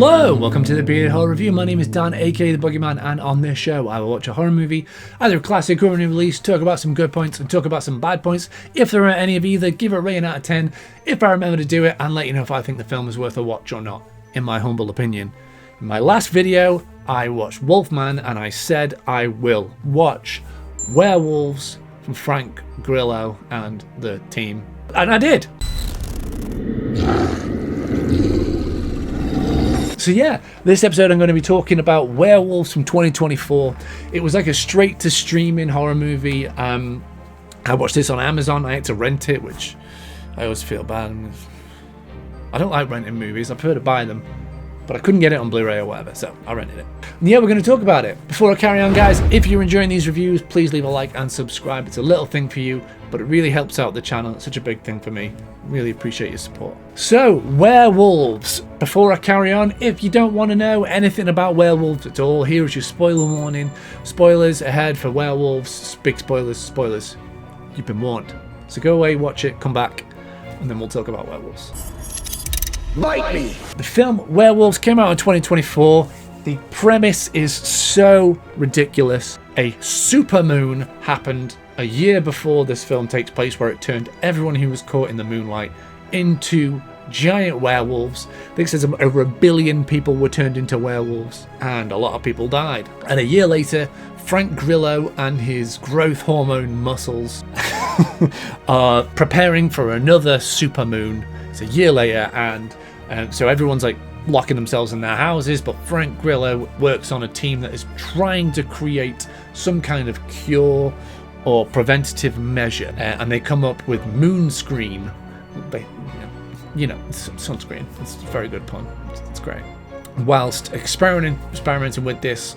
Hello, welcome to the Bearded Horror Review. My name is Dan, aka the Boogey Man, and on this show I will watch a horror movie, either a classic or a new release, talk about some good points and talk about some bad points. If there are any of either, give it a rating out of 10 if I remember to do it, and let you know if I think the film is worth a watch or not, in my humble opinion. In my last video, I watched Wolfman, and I said I will watch Werewolves from Frank Grillo and the team, and I did. So yeah, this episode I'm going to be talking about Werewolves from 2024. It was like a straight to streaming horror movie. I watched this on Amazon. I had to rent it, which I always feel bad. I don't like renting movies. I prefer to buy them, but I couldn't get it on Blu-ray or whatever, so I rented it. And yeah, we're going to talk about it. Before I carry on, guys, if you're enjoying these reviews, please leave a like and subscribe. It's a little thing for you, but it really helps out the channel. It's such a big thing for me. Really appreciate your support. So, Werewolves. Before I carry on, if you don't want to know anything about Werewolves at all, here is your spoiler warning. Spoilers ahead for Werewolves. Big spoilers. You've been warned. So go away, watch it, come back, and then we'll talk about Werewolves. Bite me! The film Werewolves came out in 2024. The premise is so ridiculous. A supermoon happened a year before this film takes place, where it turned everyone who was caught in the moonlight into giant werewolves. I think it says over 1 billion people were turned into werewolves, and a lot of people died. And a year later, Frank Grillo and his growth hormone muscles are preparing for another supermoon. It's a year later, and so everyone's like locking themselves in their houses, but Frank Grillo works on a team that is trying to create some kind of cure or preventative measure, and they come up with moon screen. You know, sunscreen. It's a very good pun. It's great. Whilst experimenting with this,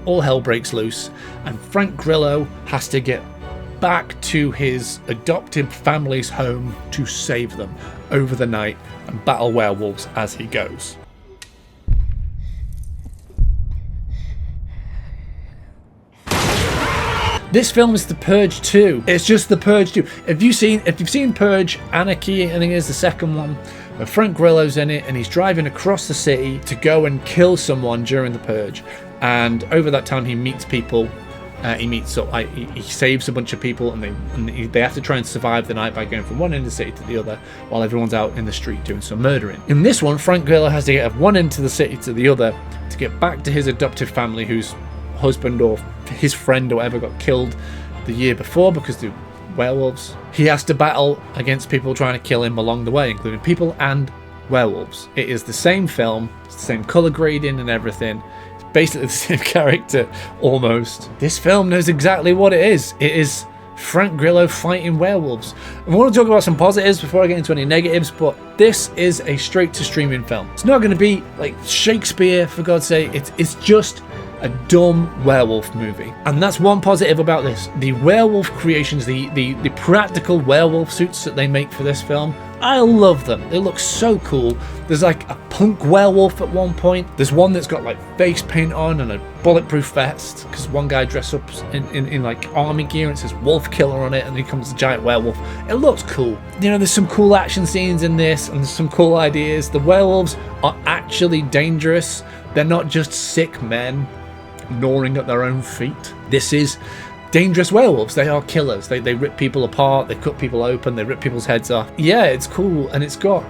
all hell breaks loose, and Frank Grillo has to get back to his adopted family's home to save them over the night and battle werewolves as he goes. This film is The Purge 2. It's just The Purge 2. If you've seen Purge, Anarchy, I think it is the second one, where Frank Grillo's in it and he's driving across the city to go and kill someone during the Purge. And over that time he meets people. He saves a bunch of people, and they have to try and survive the night by going from one end of the city to the other while everyone's out in the street doing some murdering. In this one, Frank Grillo has to get from one end of the city to the other to get back to his adopted family, whose husband or his friend or whatever got killed the year before because they're werewolves. He has to battle against people trying to kill him along the way, including people and werewolves. It is the same film, it's the same color grading and everything. It's basically the same character almost. This film knows exactly what it is. It is Frank Grillo fighting werewolves. I want to talk about some positives before I get into any negatives, but this is a straight to streaming film. It's not going to be like Shakespeare, for God's sake. It's just a dumb werewolf movie, and that's one positive about this. The werewolf creations, the practical werewolf suits that they make for this film, I love them. They look so cool. There's like a punk werewolf at one point. There's one that's got like face paint on and a bulletproof vest, because one guy dressed up in like army gear and it says wolf killer on it, and he becomes a giant werewolf. It looks cool. There's some cool action scenes in this, and there's some cool ideas. The werewolves are actually dangerous. They're not just sick men gnawing at their own feet. This is dangerous werewolves. They are killers. They rip people apart, they cut people open, they rip people's heads off. Yeah, it's cool, and it's got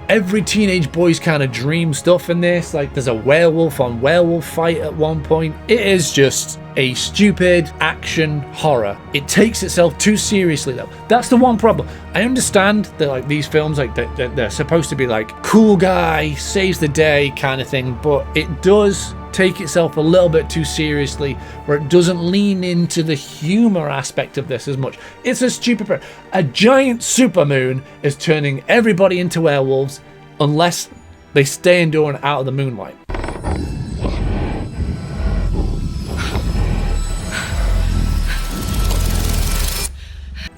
every teenage boy's kind of dream stuff in this. Like, there's a werewolf on werewolf fight at one point. It is just a stupid action horror. It takes itself too seriously, though. That's the one problem. I understand that like these films, like they're supposed to be like cool guy saves the day kind of thing, but it does take itself a little bit too seriously, where it doesn't lean into the humor aspect of this as much. It's a stupid a giant supermoon is turning everybody into werewolves unless they stay indoors and out of the moonlight.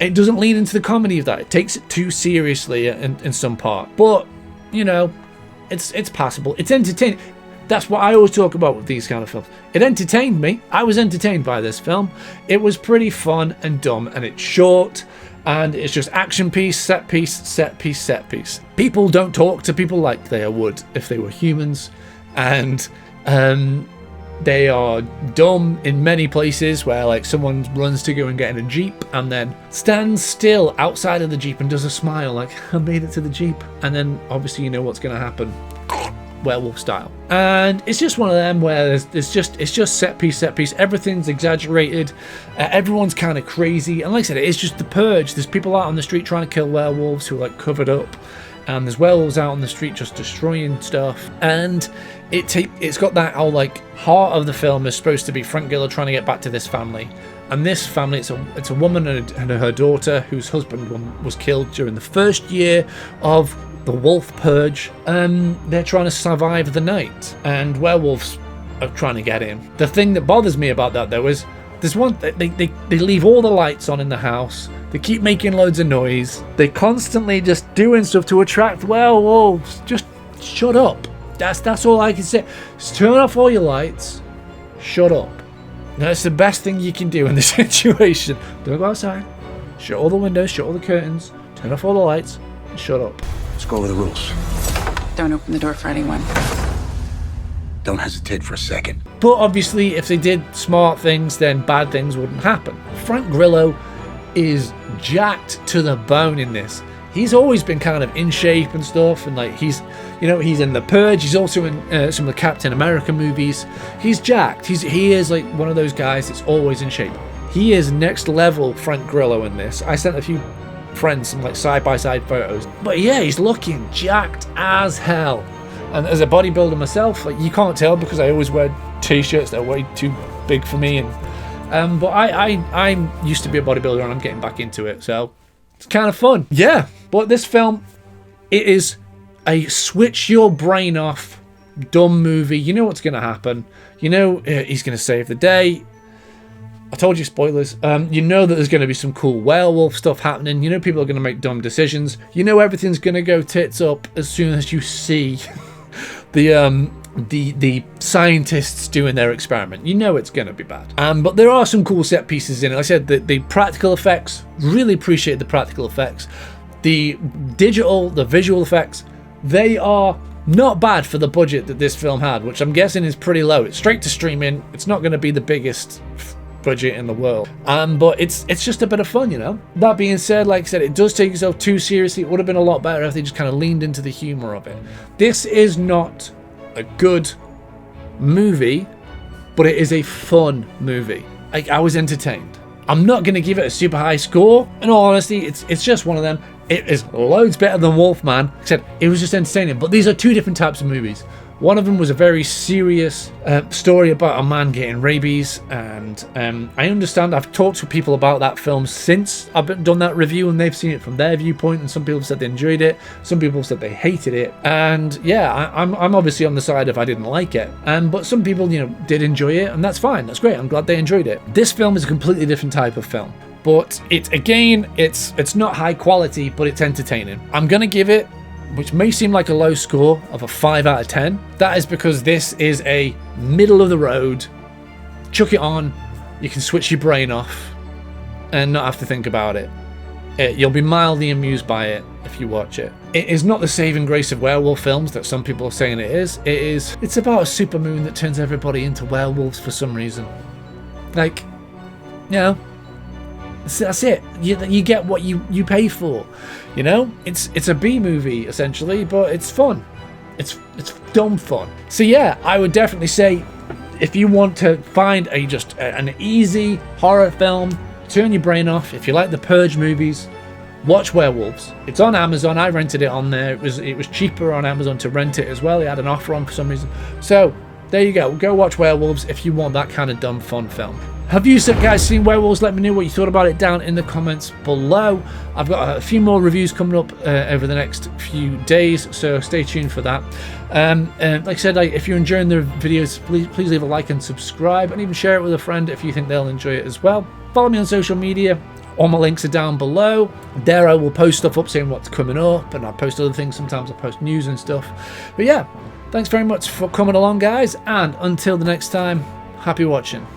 It doesn't lean into the comedy of that. It takes it too seriously in some part, but it's passable. It's entertaining. That's what I always talk about with these kind of films. It entertained me. I was entertained by this film. It was pretty fun and dumb, and it's short, And it's just action piece, set piece, set piece, set piece. People don't talk to people like they would if they were humans. And they are dumb in many places where like someone runs to go and get in a Jeep and then stands still outside of the Jeep and does a smile like, I made it to the Jeep. And then obviously you know what's going to happen. Werewolf style. And it's just one of them where it's just set piece. Everything's exaggerated. Everyone's kind of crazy. And like I said, it's just the purge. There's people out on the street trying to kill werewolves who are like covered up. And there's werewolves out on the street just destroying stuff. And it's got that whole like heart of the film is supposed to be Frank Grillo trying to get back to this family. And this family, it's a woman and her daughter whose husband was killed during the first year of the wolf purge. They're trying to survive the night, and werewolves are trying to get in. The thing that bothers me about that though is there's one they leave all the lights on in the house. They keep making loads of noise. They constantly just doing stuff to attract werewolves. Just shut up. That's all I can say. Just turn off all your lights. Shut up. That's the best thing you can do in this situation. Don't go outside. Shut all the windows. Shut all the curtains. Turn off all the lights. And shut up. Let's go over the rules. Don't open the door for anyone. Don't hesitate for a second. But obviously, if they did smart things, then bad things wouldn't happen. Frank Grillo is jacked to the bone in this. He's always been kind of in shape and stuff, and like he's in The Purge. He's also in some of the Captain America movies. He's jacked. He is like one of those guys that's always in shape. He is next level Frank Grillo in this. I sent a few friends some like side-by-side photos, but yeah, he's looking jacked as hell. And as a bodybuilder myself, like you can't tell because I always wear t-shirts that are way too big for me, and but I used to be a bodybuilder and I'm getting back into it, so it's kind of fun. Yeah, but this film, it is a switch your brain off dumb movie. You know what's going to happen. You know he's going to save the day. I told you spoilers. You know that there's going to be some cool werewolf stuff happening. You know people are going to make dumb decisions. You know everything's going to go tits up as soon as you see the scientists doing their experiment. You know it's going to be bad. But there are some cool set pieces in it. Like I said, the practical effects, really appreciate the practical effects. The visual effects, they are not bad for the budget that this film had, which I'm guessing is pretty low. It's straight to streaming. It's not going to be the biggest budget in the world, but it's just a bit of fun, you know. That being said, like I said, it does take itself too seriously. It would have been a lot better if they just kind of leaned into the humor of it. This is not a good movie, but it is a fun movie. I was entertained. I'm not going to give it a super high score. In all honesty, it's just one of them. It is loads better than Wolfman, except it was just entertaining. But these are two different types of movies. One of them was a very serious story about a man getting rabies, and I understand. I've talked to people about that film since I've done that review, and they've seen it from their viewpoint, and some people said they enjoyed it, some people said they hated it, and yeah, I'm obviously on the side of I didn't like it, but some people, you know, did enjoy it, and that's fine, that's great, I'm glad they enjoyed it. This film is a completely different type of film, but it's not high quality, but it's entertaining. I'm gonna give it, which may seem like a low score, of a 5 out of 10. That is because this is a middle of the road, chuck it on, you can switch your brain off and not have to think about it. You'll be mildly amused by it if you watch it. It is not the saving grace of werewolf films that some people are saying it is. It's about a supermoon that turns everybody into werewolves for some reason. Like, you know, that's it. You get what you pay for. You know, it's a B movie essentially, but it's fun. It's dumb fun. So yeah, I would definitely say if you want to find an easy horror film, turn your brain off. If you like the Purge movies, watch Werewolves. It's on Amazon. I rented it on there. It was cheaper on Amazon to rent it as well. They had an offer on for some reason. So there you go. Go watch Werewolves if you want that kind of dumb fun film. Have you guys seen Werewolves? Let me know what you thought about it down in the comments below. I've got a few more reviews coming up over the next few days, so stay tuned for that. Like I said, if you're enjoying the videos, please leave a like and subscribe, and even share it with a friend if you think they'll enjoy it as well. Follow me on social media. All my links are down below. There I will post stuff up saying what's coming up, and I'll post other things. Sometimes I'll post news and stuff. But yeah, thanks very much for coming along, guys, and until the next time, happy watching.